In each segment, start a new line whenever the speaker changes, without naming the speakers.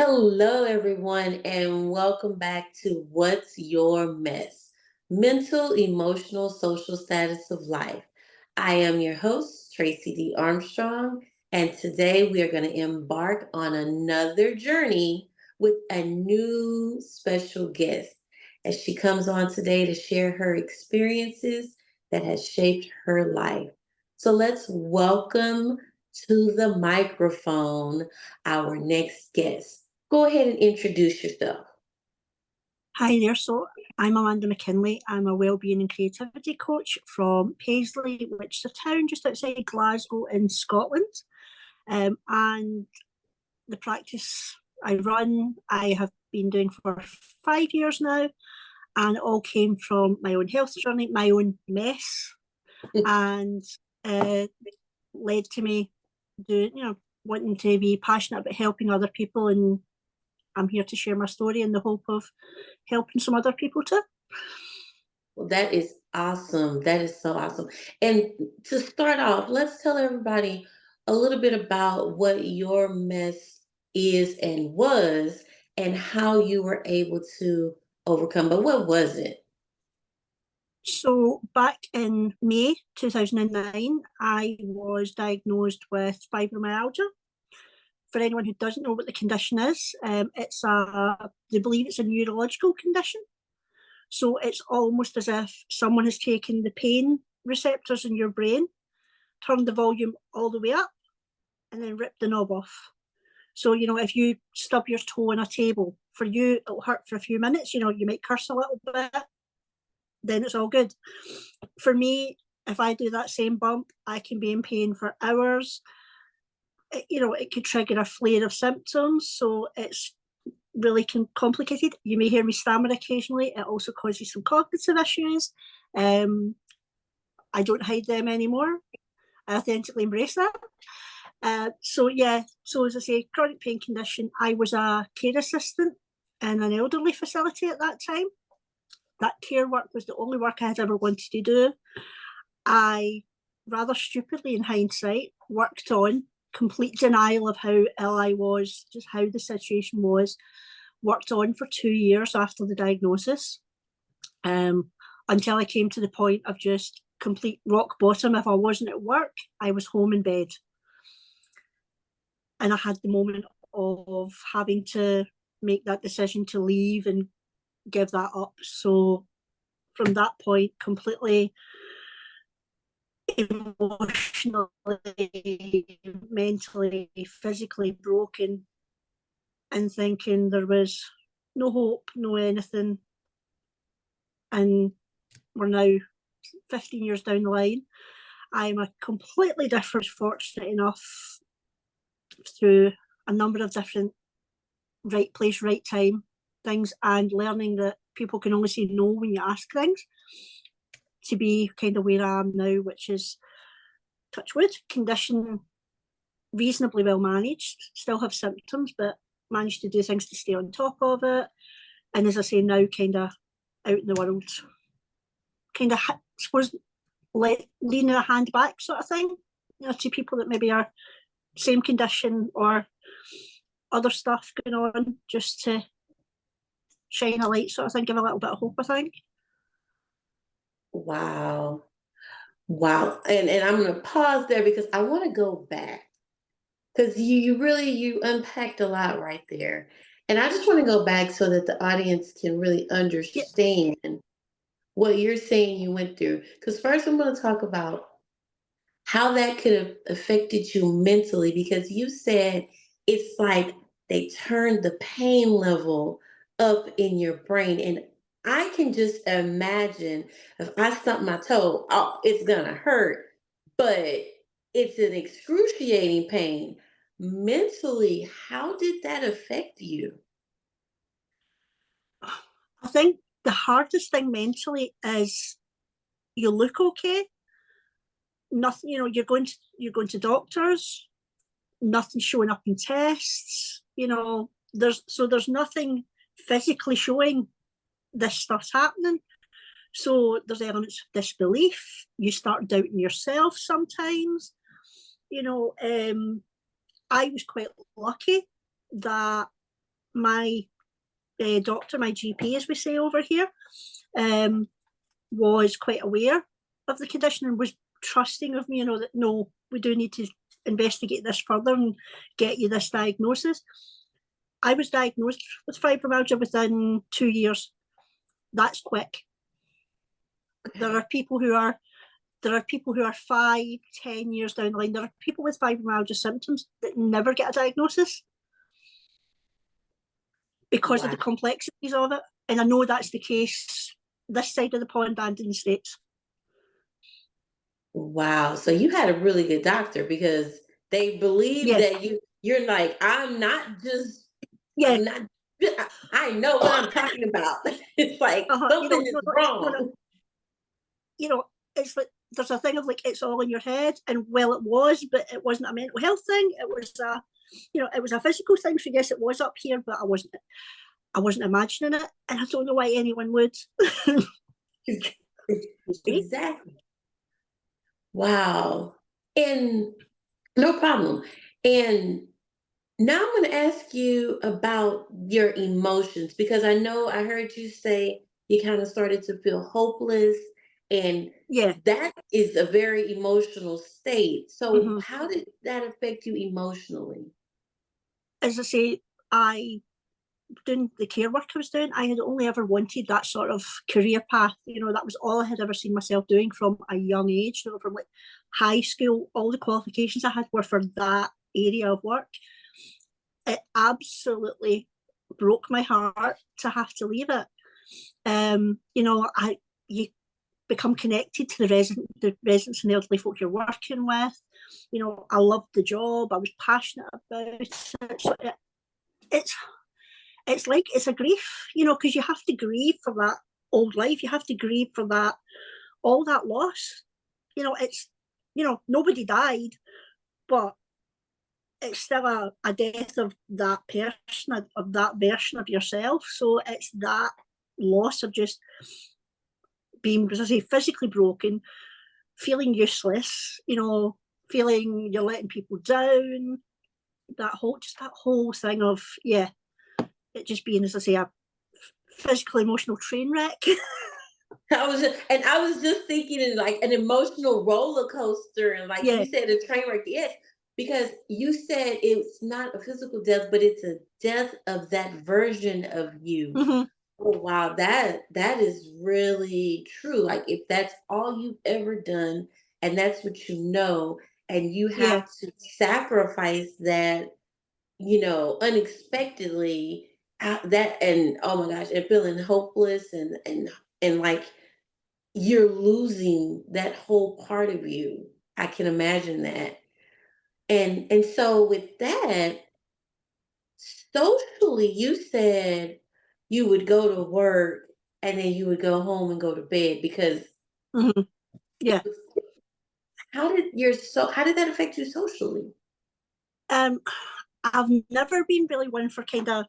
Hello, everyone, and welcome back to What's Your Mess? Mental, Emotional, Social Status of Life. I am your host, Tracy D. Armstrong, and today we are going to embark on another journey with a new special guest as she comes on today to share her experiences that has shaped her life. So let's welcome to the microphone our next guest. Go ahead and introduce yourself.
Hi there. So I'm Amanda McKinley. I'm a wellbeing and creativity coach from Paisley, which is a town just outside Glasgow in Scotland. And the practice I have been doing for 5 years now. And it all came from my own health journey, my own mess, and led to me wanting to be passionate about helping other people. And I'm here to share my story in the hope of helping some other people too.
Well, that is awesome. That is so awesome. And to start off, let's tell everybody a little bit about what your mess is and was and how you were able to overcome. But what was it?
So back in May 2009, I was diagnosed with fibromyalgia. For anyone who doesn't know what the condition is, they believe it's a neurological condition. So it's almost as if someone has taken the pain receptors in your brain, turned the volume all the way up, and then ripped the knob off. So, if you stub your toe on a table, for you, it'll hurt for a few minutes. You might curse a little bit, then it's all good. For me, if I do that same bump, I can be in pain for hours. It could trigger a flare of symptoms. So it's really complicated. You may hear me stammer occasionally. It also causes some cognitive issues. I don't hide them anymore. I authentically embrace that. So as I say, chronic pain condition. I was a care assistant in an elderly facility at that time. That care work was the only work I had ever wanted to do. I, rather stupidly in hindsight, worked on complete denial of how ill I was, just how the situation was, worked on for 2 years after the diagnosis, until I came to the point of just complete rock bottom. If I wasn't at work, I was home in bed. And I had the moment of having to make that decision to leave and give that up. So from that point, completely emotionally, mentally, physically broken, and thinking there was no hope, no anything. And we're now 15 years down the line. I'm a completely different, fortunate enough through a number of different right place, right time things, and learning that people can only say no when you ask things, to be kind of where I am now, which is, touch wood, condition reasonably well managed, still have symptoms, but managed to do things to stay on top of it. And as I say, now kind of out in the world, kind of, I suppose, leaning a hand back sort of thing, to people that maybe are same condition or other stuff going on, just to shine a light sort of thing, give a little bit of hope, I think.
Wow. Wow. And I'm going to pause there because I want to go back because you unpacked a lot right there. And I just want to go back so that the audience can really
Yeah.
understand what you're saying you went through. Because first, I'm going to talk about how that could have affected you mentally, because you said it's like they turned the pain level up in your brain. And I can just imagine if I stump my toe, oh, it's going to hurt, but it's an excruciating pain. Mentally, how did that affect you?
I think the hardest thing mentally is you look okay. Nothing, you're going to doctors, nothing showing up in tests, there's nothing physically showing this stuff's happening. So there's elements of disbelief. You start doubting yourself sometimes. I was quite lucky that my doctor, my GP, as we say over here, was quite aware of the condition and was trusting of me, that no, we do need to investigate this further and get you this diagnosis. I was diagnosed with fibromyalgia within 2 years. That's quick. There are people who are 5, 10 years down the line. There are people with fibromyalgia symptoms that never get a diagnosis because of
Wow.
the complexities of it. And I know that's the case this side of the pond and in the States.
Wow. So you had a really good doctor because they believe
Yeah,
that you're like, I'm not just
yeah.
I'm not I know what I'm talking about. It's like something is
No,
wrong.
you know, it's like there's a thing of like it's all in your head, and well, it was, but it wasn't a mental health thing. It was it was a physical thing. So yes, it was up here, but I wasn't imagining it, and I don't know why anyone would.
Exactly. Wow. And no problem. And now I'm going to ask you about your emotions because I heard you say you kind of started to feel hopeless, and
Yeah.
that is a very emotional state. So,
Mm-hmm.
how did that affect you emotionally?
As I say, I doing the care work I was doing, I had only ever wanted that sort of career path. That was all I had ever seen myself doing from a young age. From like high school, all the qualifications I had were for that area of work. It absolutely broke my heart to have to leave it. You become connected to the residents and the elderly folk you're working with. I loved the job. I was passionate about it. So it's it's like it's a grief, because you have to grieve for that old life. You have to grieve for that all that loss. It's nobody died, but it's still a death of that person, of that version of yourself. So it's that loss of just being, as I say, physically broken, feeling useless, feeling you're letting people down. That whole thing of it just being, as I say, a physical emotional train wreck.
I was just thinking in like an emotional roller coaster, and like you
Yeah.
said, a train wreck. Yes, because you said it's not a physical death, but it's a death of that version of you.
Mm-hmm.
Oh wow, that is really true. Like if that's all you've ever done and that's what you know, and you
Yeah.
have to sacrifice that, unexpectedly, that, and oh my gosh, and feeling hopeless, and like you're losing that whole part of you. I can imagine that. And so with that, socially, you said you would go to work and then you would go home and go to bed because
Mm-hmm.
it
Yeah.
was how did that affect you socially?
Um, I've never been really one for kind of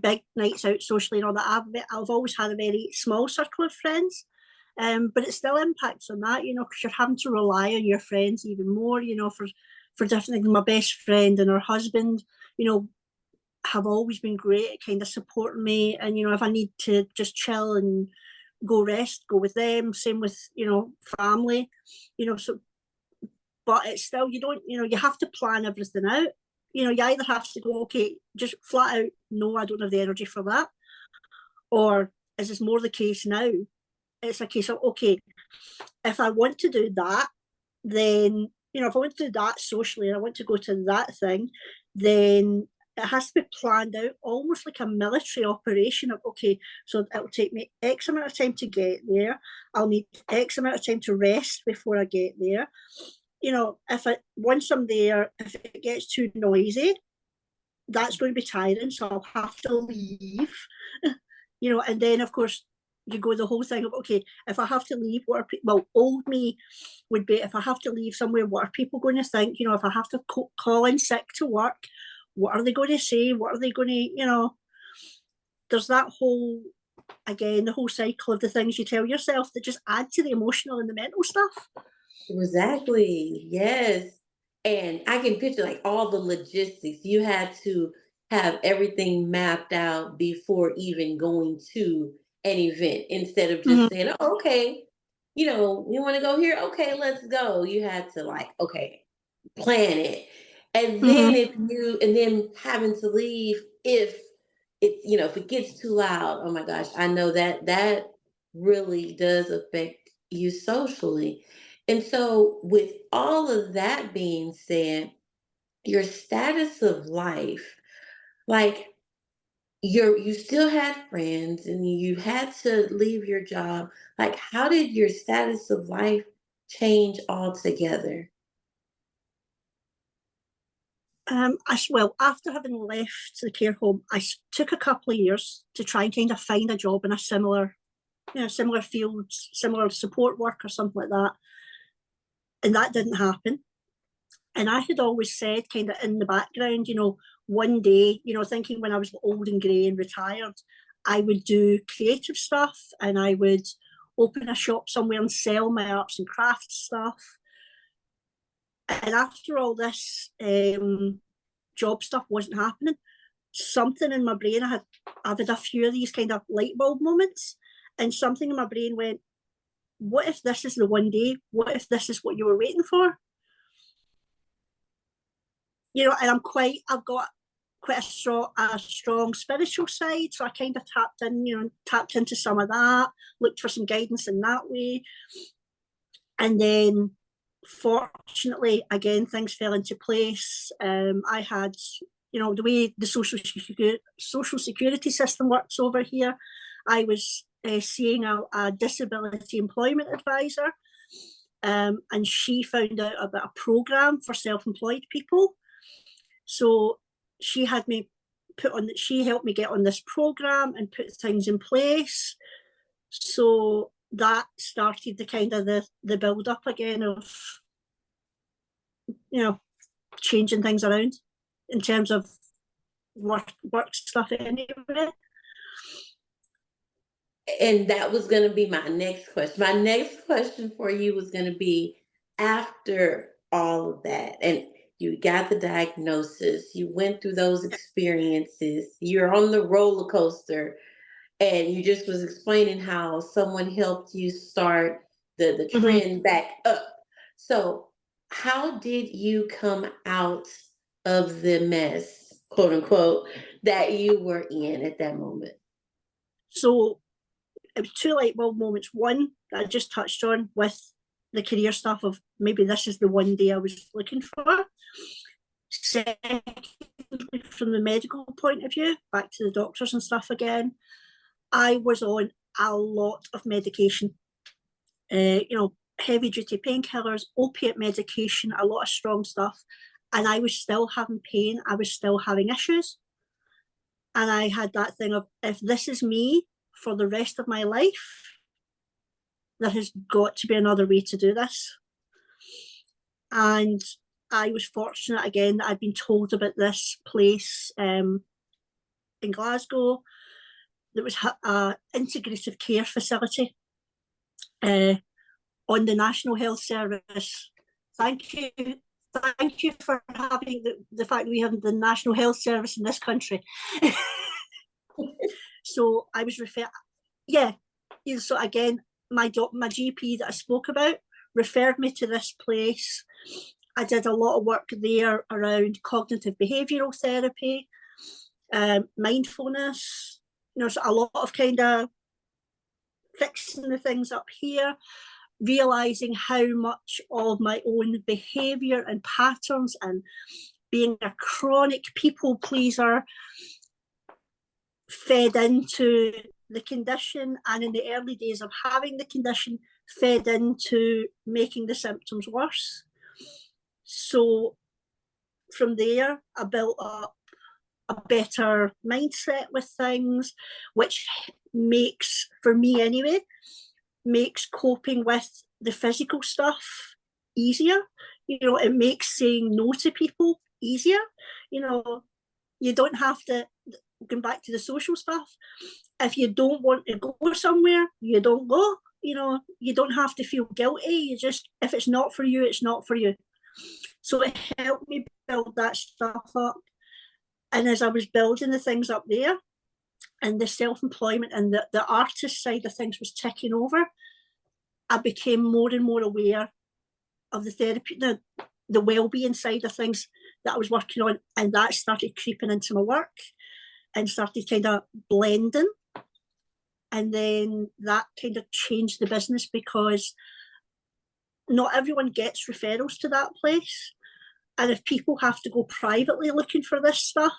big nights out socially and all that. I've always had a very small circle of friends, but it still impacts on that, because you're having to rely on your friends even more, for different things. My best friend and her husband, have always been great at kind of supporting me, and if I need to just chill and go rest, go with them. Same with family, so but it's still, you don't, you have to plan everything out. You either have to go, okay, just flat out, no, I don't have the energy for that. Or is this more the case now? It's a case of, okay, if I want to do that, then, if I want to do that socially and I want to go to that thing, then it has to be planned out almost like a military operation of, okay, so it'll take me X amount of time to get there. I'll need X amount of time to rest before I get there. Once I'm there, if it gets too noisy, that's going to be tiring, so I'll have to leave. And then of course you go the whole thing of, okay, if I have to leave, old me would be, if I have to leave somewhere, what are people going to think? If I have to call in sick to work, what are they going to say? What are they going to, there's that whole, again, the whole cycle of the things you tell yourself that just add to the emotional and the mental stuff.
Exactly. Yes. And I can picture like all the logistics. You had to have everything mapped out before even going to an event instead of
Mhm.
just saying, oh, okay, you want to go here? Okay, let's go. You had to like, okay, plan it. And then
Mhm.
and then having to leave if if it gets too loud, oh my gosh, I know that really does affect you socially. And so with all of that being said, your status of life, like you still had friends and you had to leave your job. Like how did your status of life change altogether?
Well, after having left the care home, took a couple of years to try and kind of find a job in a similar field, similar support work or something like that. And that didn't happen. And I had always said, kind of in the background, one day, thinking when I was old and grey and retired, I would do creative stuff and I would open a shop somewhere and sell my arts and crafts stuff. And after all this job stuff wasn't happening, something in my brain, I've had a few of these kind of light bulb moments, and something in my brain went, what if this is the one day? What if this is what you were waiting for? And I've got quite a strong spiritual side, so I kind of tapped into some of that, looked for some guidance in that way, and then fortunately, again, things fell into place. I had, the way the social security system works over here, I was seeing a disability employment advisor, and she found out about a program for self-employed people. So she had me she helped me get on this program and put things in place. So that started the build up again of, you know, changing things around in terms of work stuff anyway.
And that was going to be my next question. My next question for you was going to be, after all of that, and you got the diagnosis, you went through those experiences, you're on the roller coaster, and you just was explaining how someone helped you start the
Mm-hmm.
trend back up. So, how did you come out of the mess, quote unquote, that you were in at that moment?
So it was two light bulb moments. One that I just touched on with the career stuff of maybe this is the one day I was looking for. Secondly, from the medical point of view, back to the doctors and stuff again, I was on a lot of medication. Heavy duty painkillers, opiate medication, a lot of strong stuff. And I was still having pain. I was still having issues. And I had that thing of, if this is me for the rest of my life, there has got to be another way to do this. And I was fortunate again that I'd been told about this place in Glasgow that was an integrative care facility uh, on the National Health Service. Thank you. Thank you for having the fact that we have the National Health Service in this country. So I was referred, yeah. So again, my GP that I spoke about referred me to this place. I did a lot of work there around cognitive behavioural therapy, mindfulness. So a lot of kind of fixing the things up here, realizing how much of my own behaviour and patterns and being a chronic people pleaser fed into the condition, and in the early days of having the condition, fed into making the symptoms worse. So from there, I built up a better mindset with things, which makes, for me anyway, makes coping with the physical stuff easier. It makes saying no to people easier. You don't have to, going back to the social stuff, if you don't want to go somewhere, you don't go. You don't have to feel guilty. If it's not for you, it's not for you. So it helped me build that stuff up. And as I was building the things up there, and the self-employment and the artist side of things was ticking over, I became more and more aware of the therapy, the well-being side of things that I was working on, and that started creeping into my work and started kind of blending. And then that kind of changed the business, because not everyone gets referrals to that place. And if people have to go privately looking for this stuff,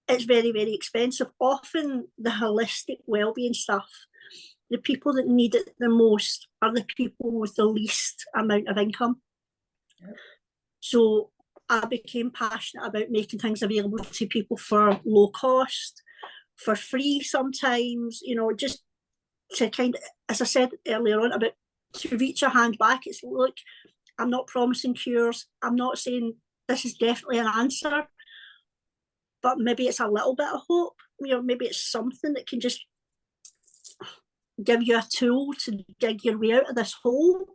it's very, very expensive. Often the holistic well-being stuff, the people that need it the most are the people with the least amount of income. Yep. So I became passionate about making things available to people for low cost, for free sometimes, just to kind of, as I said earlier on, about to reach a hand back. It's, look, I'm not promising cures. I'm not saying this is definitely an answer, but maybe it's a little bit of hope. Maybe it's something that can just give you a tool to dig your way out of this hole.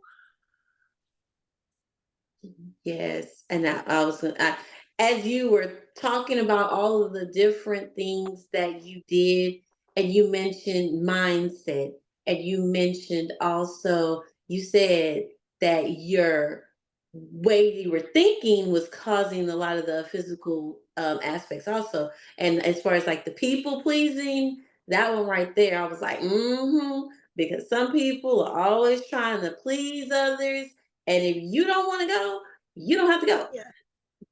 Yes, and I was as you were talking about all of the different things that you did, and you mentioned mindset, and you mentioned also, you said that your way you were thinking was causing a lot of the physical aspects also. And as far as like the people pleasing, that one right there, I was like, because some people are always trying to please others. And if you don't want to go, you don't have to go.
Yeah.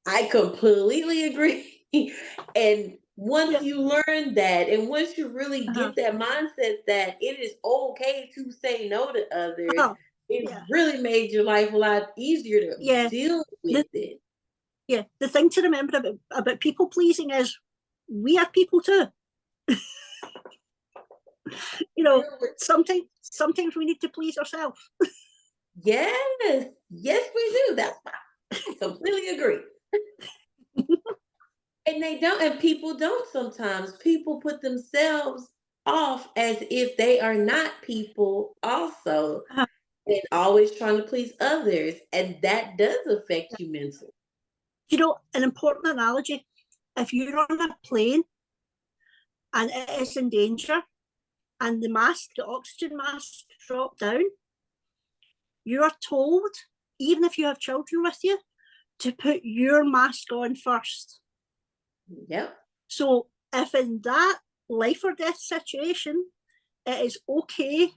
I completely agree. And once
Yeah.
you learn that, and once you really get that mindset that it is okay to say no to others, it really made your life a lot easier to deal with it.
Yeah. The thing to remember about people pleasing is we are people too. Sometimes we need to please ourselves.
Yes, yes, we do. That's why I completely agree. And they don't, and people don't sometimes. People put themselves off as if they are not people also, and always trying to please others. And that does affect you mentally.
An important analogy, if you're on a plane and it is in danger and the oxygen mask drop down, you are told, even if you have children with you, to put your mask on first.
Yep.
So if in that life or death situation, it is okay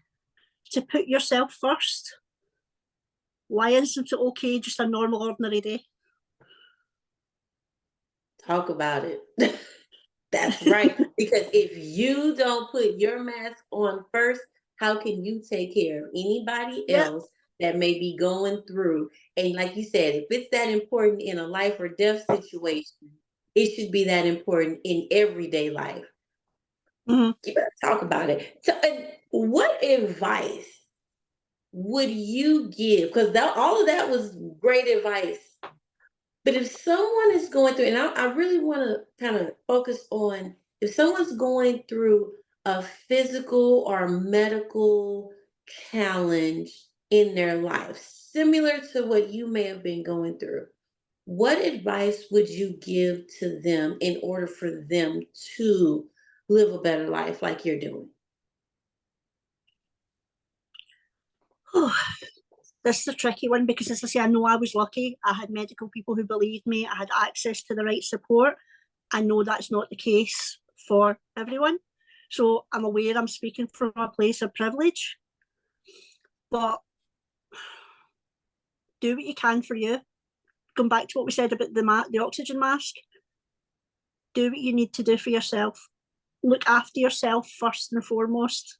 to put yourself first, why isn't it okay just a normal, ordinary day?
Talk about it. That's right. Because if you don't put your mask on first, how can you take care of anybody else that may be going through? And like you said, if it's that important in a life or death situation, it should be that important in everyday life.
Mm-hmm.
You better talk about it. So, what advice would you give? Because all of that was great advice. But if someone is going through, and I really want to kind of focus on, if someone's going through a physical or medical challenge in their life, similar to what you may have been going through, what advice would you give to them in order for them to live a better life like you're doing?
Oh, this is a tricky one, because, as I say, I know I was lucky. I had medical people who believed me. I had access to the right support. I know that's not the case for everyone. So I'm aware I'm speaking from a place of privilege. But do what you can for you. Going back to what we said about the oxygen mask, do what you need to do for yourself. Look after yourself first and foremost.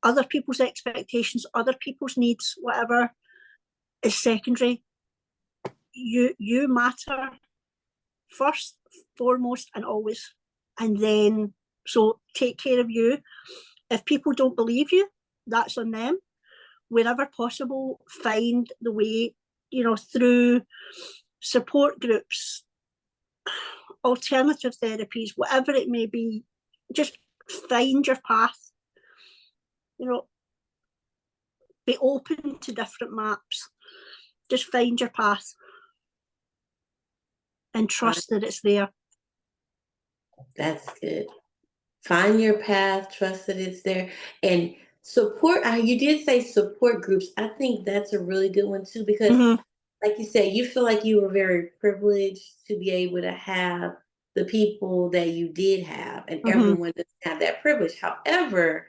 Other people's expectations, other people's needs, whatever, is secondary. You matter first, foremost, and always. And then, so take care of you. If people don't believe you, that's on them. Wherever possible, find the way, through support groups, alternative therapies, whatever it may be. Just find your path. Be open to different maps. Just find your path. and trust that it's there.
That's good. Find your path, trust that it's there, and support. You did say support groups. I think that's a really good one too, because
Mm-hmm.
like you said, you feel like you were very privileged to be able to have the people that you did have, and
Mm-hmm.
everyone doesn't have that privilege. However,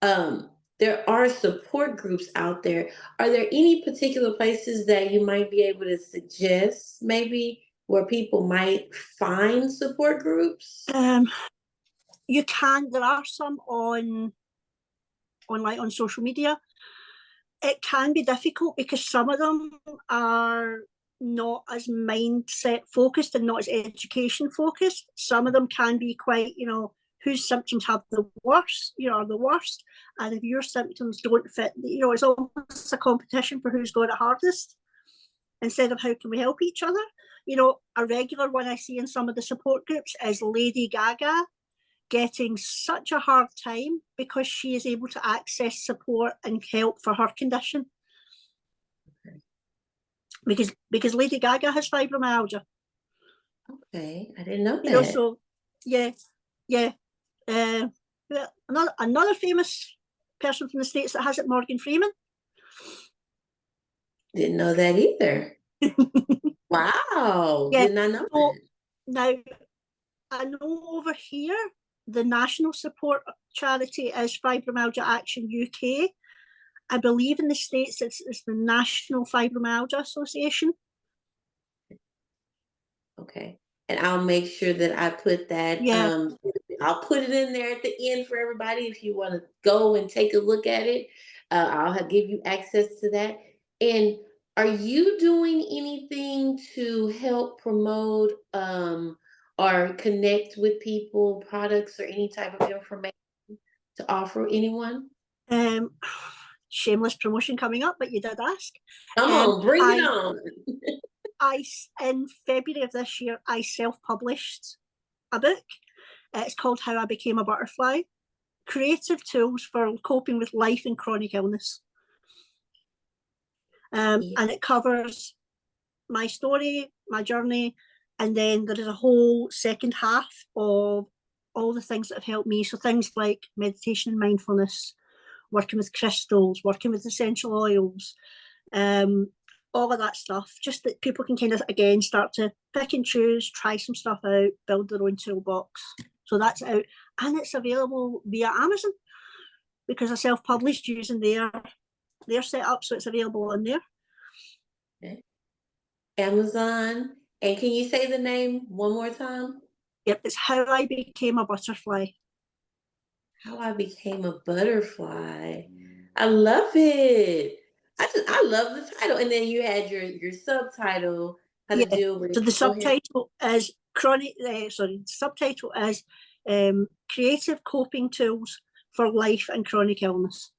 um, there are support groups out there. Are there any particular places that you might be able to suggest, maybe where people might find support groups?
You can. There are some on social media. It can be difficult because some of them are not as mindset focused and not as education focused. Some of them can be quite, whose symptoms have the worst, are the worst. And if your symptoms don't fit, it's almost a competition for who's got it hardest instead of how can we help each other. A regular one I see in some of the support groups is Lady Gaga getting such a hard time because she is able to access support and help for her condition. Because Lady Gaga has fibromyalgia.
Okay, I didn't know that.
So yeah, yeah. Uh, another famous person from the States that has it, Morgan Freeman.
Didn't know that either. Wow,
Yeah.
did not know
So
that.
now I know over here the national support charity is Fibromyalgia Action UK. I believe in the States it's the National Fibromyalgia Association.
Okay. And I'll make sure that I put that,
Yeah.
I'll put it in there at the end for everybody if you want to go and take a look at it. Give you access to that. And are you doing anything to help promote or connect with people, products, or any type of information to offer anyone?
Um, Shameless promotion coming up, but you did ask.
Come
Um,
on, bring it
I,
on.
I, in February of this year, I self-published a book. It's called How I Became a Butterfly: Creative Tools for Coping with Life and Chronic Illness.
Yeah.
And it covers my story, my journey, and then there is a whole second half of all the things that have helped me. So things like meditation and mindfulness, working with crystals, working with essential oils, all of that stuff, just that people can kind of, again, start to pick and choose, try some stuff out, build their own toolbox. So that's out. And it's available via Amazon because I self-published using their setup, so it's available on there.
Okay. Amazon. And can you say the name one more time?
Yep, it's How I Became a Butterfly.
How I Became a Butterfly. I love it. I love the title. And then you had your subtitle, How to
Yeah.
Deal with.
So the
Go ahead.
subtitle is Creative Coping Tools for Life and Chronic Illness.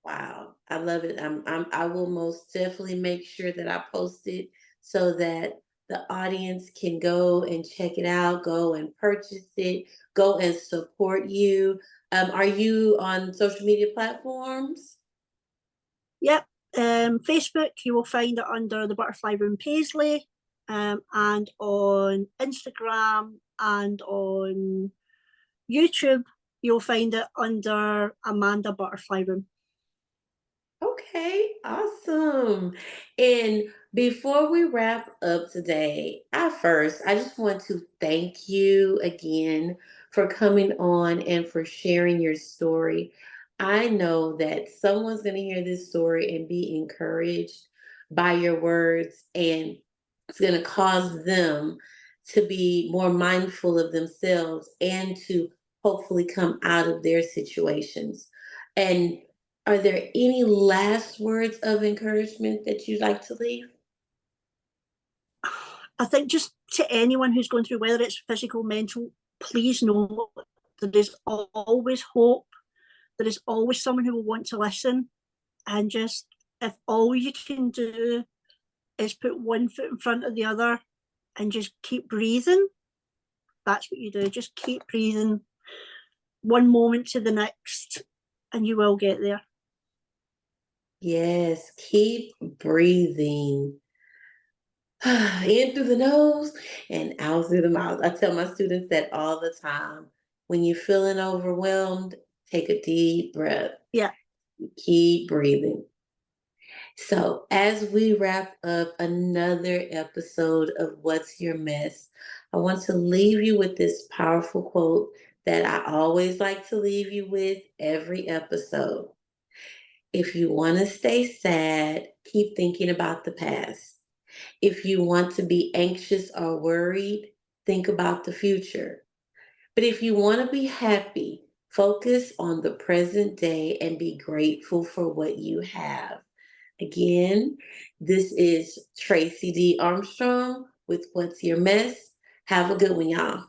Wow, I love it. I will most definitely make sure that I post it so that the audience can go and check it out, go and purchase it, go and support you. Are you on social media platforms?
Yep. Facebook, you will find it under the Butterfly Room Paisley, and on Instagram and on YouTube, you'll find it under Amanda Butterfly Room.
Okay, awesome. And before we wrap up today, I just want to thank you again for coming on and for sharing your story. I know that someone's going to hear this story and be encouraged by your words, and it's going to cause them to be more mindful of themselves and to hopefully come out of their situations. And are there any last words of encouragement that you'd like to leave?
I think just to anyone who's going through, whether it's physical, mental, please know that there's always hope. There is always someone who will want to listen. And just, if all you can do is put one foot in front of the other and just keep breathing, that's what you do. Just keep breathing one moment to the next, and you will get there.
Yes, keep breathing. In through the nose And out through the mouth. I tell my students that all the time. When you're feeling overwhelmed, take a deep breath.
Yeah.
Keep breathing. So, as we wrap up another episode of What's Your Mess, I want to leave you with this powerful quote that I always like to leave you with every episode. If you want to stay sad, keep thinking about the past. If you want to be anxious or worried, think about the future. But if you want to be happy, focus on the present day and be grateful for what you have. Again, this is Tracy D. Armstrong with What's Your Mess. Have a good one, y'all.